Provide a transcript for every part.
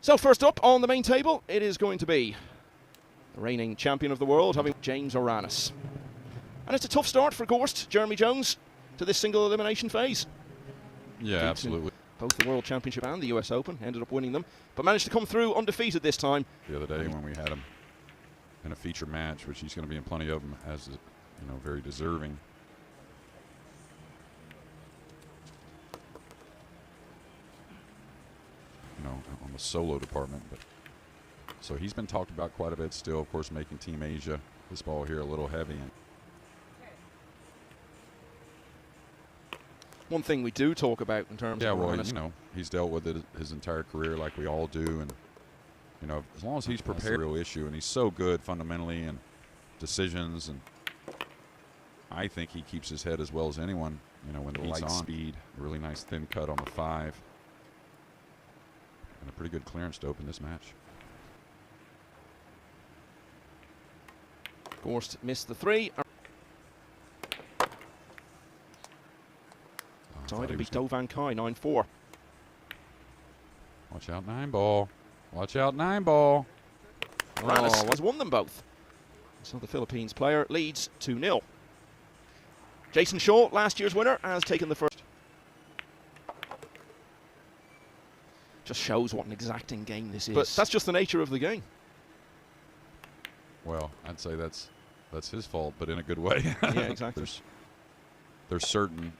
So first up on the main table, it is going to be the reigning champion of the world, having James Aranas. And it's a tough start for Gorst, Jeremy Jones, to this single elimination phase. Yeah, absolutely. Both the World Championship and the US Open, ended up winning them, but managed to come through undefeated this time. The other day when we had him in a feature match, which he's going to be in plenty of them, as you know, very deserving. You know, on the solo department, but so he's been talked about quite a bit still. Of course, making Team Asia this ball here a little heavy. And one thing we do talk about in terms of well, you know, he's dealt with it his entire career like we all do, and you know, as long as he's prepared, that's the real issue. And he's so good fundamentally and decisions, and I think he keeps his head as well as anyone. You know, when the light speed, a really nice thin cut on the 5. And a pretty good clearance to open this match. Gorst missed the 3. Side and beat Dovan Kai 9-4. Watch out, 9 ball. Watch out, 9 ball. Aranas has won them both. So the Philippines player leads 2-0. Jason Shaw, last year's winner, has taken the first. Just shows what an exacting game this is. But that's just the nature of the game. Well, I'd say that's his fault, but in a good way. Yeah, exactly. There's certain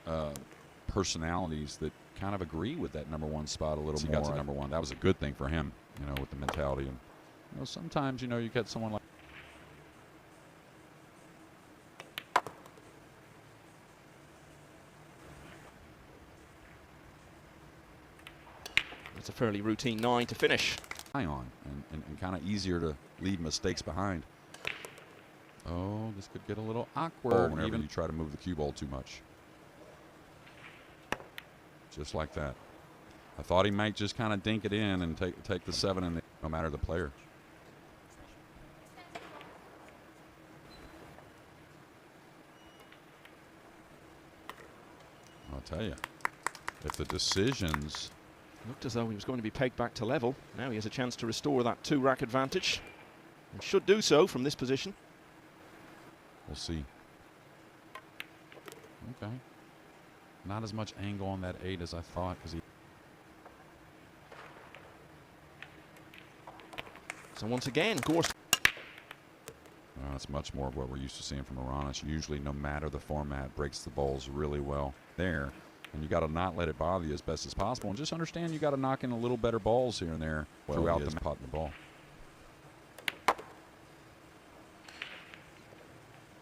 personalities that kind of agree with that #1 spot a little more. He got to #1. That was a good thing for him, you know, with the mentality. And you know, sometimes, you know, you get someone like it's a fairly routine 9 to finish. On and kind of easier to leave mistakes behind. Oh, this could get a little awkward whenever you try to move the cue ball too much. Just like that. I thought he might just kind of dink it in and take the 7 in, no matter the player. I'll tell you, if the decisions looked as though he was going to be pegged back to level. Now he has a chance to restore that 2-rack advantage, and should do so from this position. We'll see. Okay. Not as much angle on that 8 as I thought, because he. So once again, Gorst. That's much more of what we're used to seeing from Aranas. Usually, no matter the format, breaks the balls really well there. And you got to not let it bother you as best as possible. And just understand you got to knock in a little better balls here and there throughout the pot and the ball.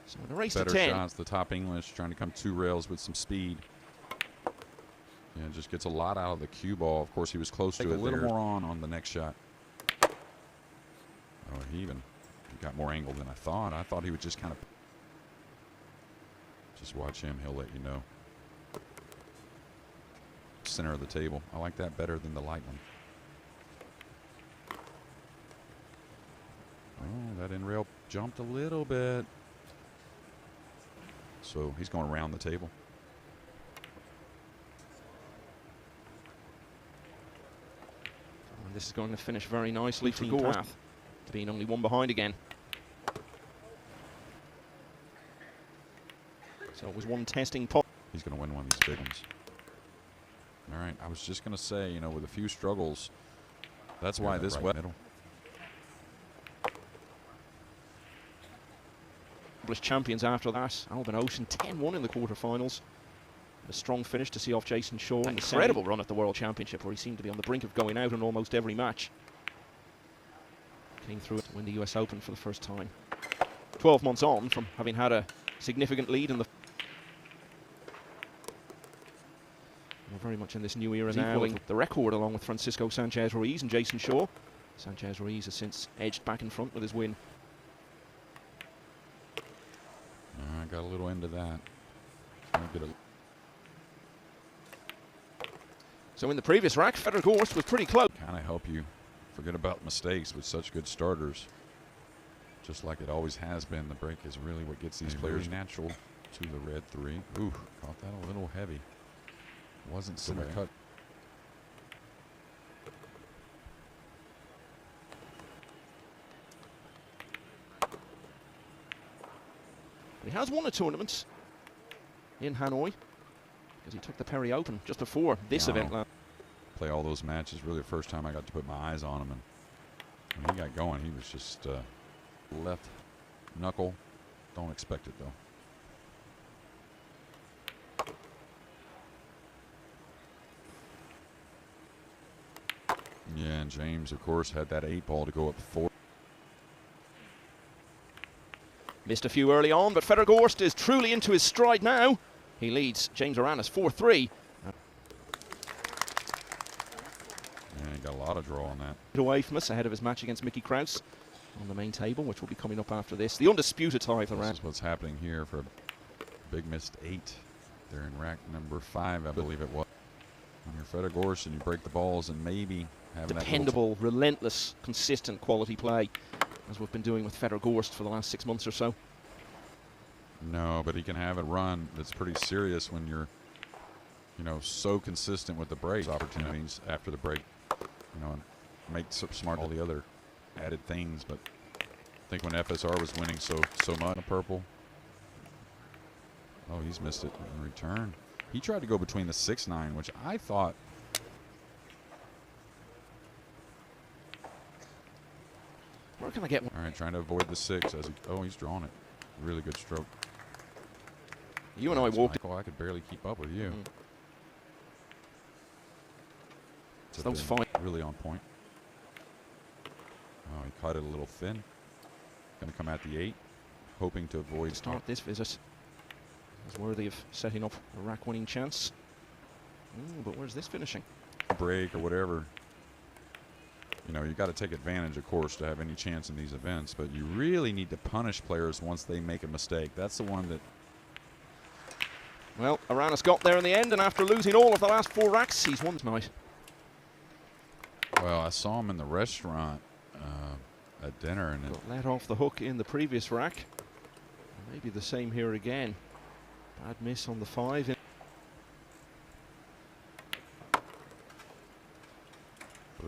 So in a race better to 10. Shots, the top English trying to come 2 rails with some speed. Yeah, just gets a lot out of the cue ball. Of course, he was close to it. A little more on the next shot. Oh, he got more angle than I thought. I thought he would just kind of. Just watch him. He'll let you know. Center of the table. I like that better than the light one. Oh, that in rail jumped a little bit. So he's going around the table. And this is going to finish very nicely for Gorst, being only 1 behind again. So it was 1 testing pot. He's going to win one of these big ones. All right, I was just going to say, you know, with a few struggles, that's why this middle. Champions after that, Alban Ocean 10-1 in the quarterfinals. A strong finish to see off Jason Shaw. An incredible run at the World Championship, where he seemed to be on the brink of going out in almost every match. Came through it to win the US Open for the first time. 12 months on from having had a significant lead in the. We're very much in this new era now. The record along with Francisco Sanchez Ruiz and Jason Shaw. Sanchez Ruiz has since edged back in front with his win. I got a little into that. So in the previous rack, Fedor Gorst was pretty close. Kind of help you forget about mistakes with such good starters. Just like it always has been, the break is really what gets these players natural to the red 3. Ooh, caught that a little heavy. Wasn't center cut. He has won a tournament in Hanoi because he took the Perry Open just before this event. Play all those matches. Really, the first time I got to put my eyes on him, and when he got going, he was just left knuckle. Don't expect it though. Yeah, and James, of course, had that 8-ball to go up 4. Missed a few early on, but Fedor Gorst is truly into his stride now. He leads James Aranas 4-3. Yeah, he got a lot of draw on that. Away from us ahead of his match against Mickey Kraus on the main table, which will be coming up after this. The undisputed tie of the round. This is what's happening here for a big missed 8. They're in rack number 5, I believe it was. When you're Fedor Gorst and you break the balls and maybe have dependable, relentless, consistent quality play, as we've been doing with Fedor Gorst for the last 6 months or so. No, but he can have a run that's pretty serious when you're, you know, so consistent with the break opportunities after the break. You know, and make smart all the other added things. But I think when FSR was winning so much in purple. Oh, he's missed it in return. He tried to go between the 6-9, which I thought. Where can I get one? All right, trying to avoid the 6 as he. Oh, he's drawn it. Really good stroke. You and I walked. Michael, I could barely keep up with you. So those fine. Really on point. Oh, he caught it a little thin. Going to come at the 8, hoping to avoid. Start this visit. Is worthy of setting up a rack-winning chance. But where's this finishing? Break or whatever. You know, you got to take advantage, of course, to have any chance in these events. But you really need to punish players once they make a mistake. That's the one that. Well, Aranas got there in the end, and after losing all of the last 4 racks, he's won tonight. Well, I saw him in the restaurant at dinner, and got let off the hook in the previous rack. Maybe the same here again. Bad miss on the 5. But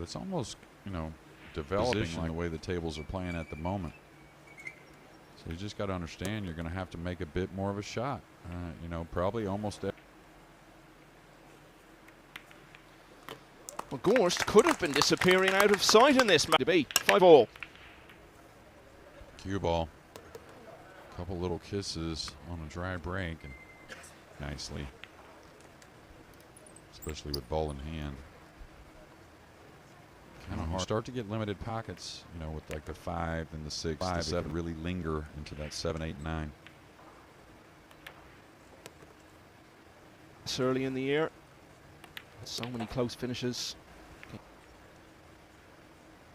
it's almost, you know, developing like the way the tables are playing at the moment. So you just got to understand you're going to have to make a bit more of a shot. You know, probably almost. Well, Gorst could have been disappearing out of sight in this match. To be 5-all. Cue ball. Couple little kisses on a dry break, and nicely, especially with ball in hand. Kind of hard. Start to get limited pockets, you know, with like the 5 and the 6, the 7 really linger into that 7, 8, 9. It's early in the year. So many close finishes.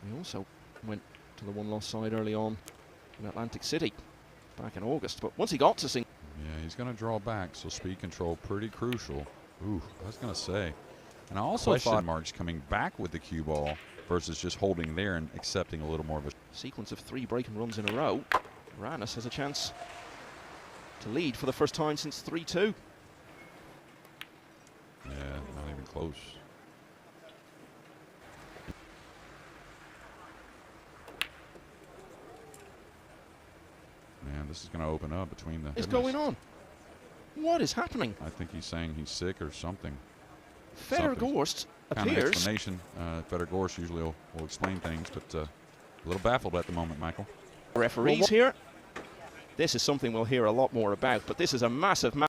We also went to the 1-loss side early on in Atlantic City back in August, but once he got to sing. Yeah, he's going to draw back, so speed control pretty crucial. Ooh, I was going to say. And I also thought marks coming back with the cue ball versus just holding there and accepting a little more of a sequence of 3 breaking runs in a row. Aranas has a chance to lead for the first time since 3-2. Yeah, not even close. Man, this is going to open up between the. What's going on? What is happening? I think he's saying he's sick or something. Fedor Gorst appears. Kind of explanation. Fedor Gorst usually will explain things, but a little baffled at the moment, Michael. Referees here. This is something we'll hear a lot more about, but this is a massive match.